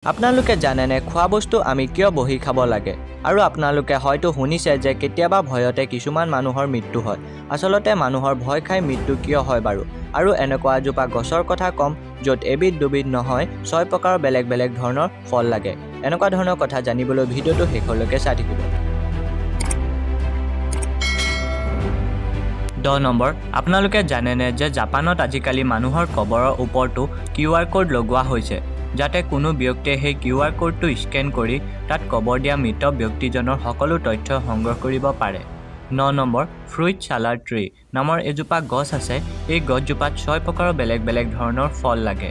আপোনালোকে জানেনে খোৱা বস্তু আমি কিয় বহি খাব লাগে আৰু আপোনালোকে হয়তো শুনিছে যে কেতিয়াবা ভয়তে কিছুমান মানুহৰ মৃত্যু হয় আসলতে মানুহৰ ভয় খাই মৃত্যু কিয় হয় বাৰু আৰু এনেকুৱা এজোপা গছৰ কথা কম য'ত এবিধ দুবিধ নহয় 6 প্ৰকাৰৰ বেলেগ বেলেগ ধৰণৰ ফল লাগে এনেকুৱা ধৰণৰ কথা জানিবলৈ ভিডিঅ'টো শেষলৈকে চাই থাকিব 10 নম্বৰ আপোনালোকে জানেনে যে জাপানত আজিকালি মানুহৰ কবৰৰ ওপৰতো QR কোড লগোৱা হৈছে যাতে কোনো ব্যক্তিয়ে সেই QR কোডটো স্ক্যান কৰি তাত কবৰ দিয়া মৃত ব্যক্তিজনৰ সকলো তথ্য সংগ্ৰহ কৰিব পাৰে 9 নম্বৰ ফ্ৰুইট সালাড ট্ৰী নামৰ এজোপা গছ আছে এই গছজোপাত 6 প্ৰকাৰৰ বেলেগ বেলেগ ধৰণৰ ফল লাগে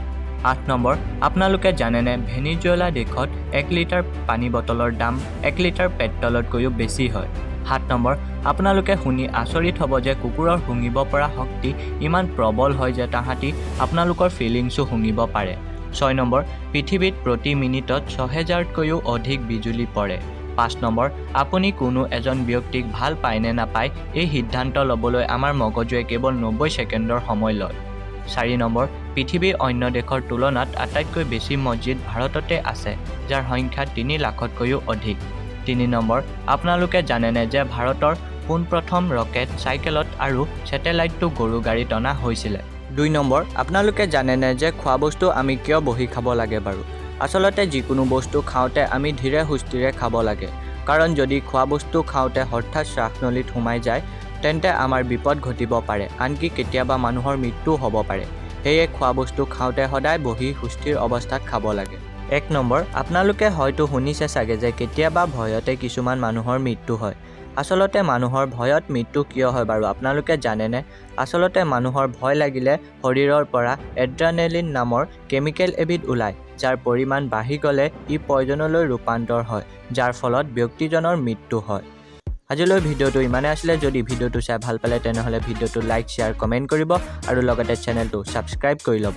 8 নম্বৰ আপোনালোকে জানেনে ভেনিজুৱেলা দেশত 1 লিটাৰ পানী বটলৰ দাম 1 লিটাৰ পেট্ৰলতকৈও বেছি হয় 7 নম্বৰ আপোনালোকে শুনি আচৰিত হ'ব যে কুকুৰৰ শুঙিব পৰা শক্তি ইমান প্ৰবল হয় যে তাহাঁতি আপোনালোকৰ ফিলিংছো শুঙিব পাৰে 6 নম্বৰ পৃথিৱীত প্ৰতি মিনিটত 6000তকৈও অধিক বিজুলী পৰে 5 নম্বৰ আপুনি কোনো এজন ব্যক্তিক ভাল পায় নে নাপায় এই সিদ্ধান্ত ল'বলৈ আমাৰ মগজুৱে কেৱল 90 ছেকেণ্ডৰ সময় লয় 4 নম্বৰ পৃথিৱীৰ অন্য দেশৰ তুলনাত আটাইতকৈ বেছি মছজিদ ভাৰততে আছে যাৰ সংখ্যা 3 লাখতকৈও অধিক 3 নম্বৰ আপোনালোকে জানেনে যে ভাৰতৰ পোনপ্ৰথম ৰকেট চাইকেলত আৰু স্যাটেলাইটটো গৰু গাড়ীত অনা হৈছিল 2 নম্বৰ আপোনালোকে জানেনে যে খোৱা বস্তু আমি কিয় বহি খাব লাগে বাৰু আসলতে যিকোনো বস্তু খাওঁতে আমি ধীৰে সুস্থিৰে খাব লাগে কাৰণ যদি খোৱা বস্তু খাওঁতে হঠাৎ শ্বাসনলীত সোমাই যায় তেন্তে আমাৰ বিপদ ঘটিব পাৰে আনকি কেতিয়াবা মানুহৰ মৃত্যু হ'ব পাৰে সেয়ে খোৱা বস্তু খাওঁতে সদায় বহি সুস্থিৰ অৱস্থাত খাব লাগে 1 নম্বৰ আপোনালোকে হয়তো শুনিছে চাগে যে কেতিয়াবা ভয়তে কিছুমান মানুহৰ মৃত্যু হয় আসলতে মানুহৰ ভয়ত মৃত্যু কিয় হয় বাৰু আপোনালোকে জানেনে আসলতে মানুহৰ ভয় লাগিলে শৰীৰৰ পৰা এড্ৰেনালিন নামৰ কেমিকেল এবিধ ওলায় যাৰ পৰিমাণ বাঢ়ি গ'লে ই পয়জনলৈ ৰূপান্তৰ হয় যাৰ ফলত ব্যক্তিজনৰ মৃত্যু হয় আজিলৈ ভিডিঅ'টো ইমানে আছিলে যদি ভিডিঅ'টো চাই ভাল পালে তেনেহ'লে ভিডিঅ'টো লাইক শ্বেয়াৰ কমেণ্ট কৰিব আৰু লগতে চেনেলটো ছাবস্ক্ৰাইব কৰি ল'ব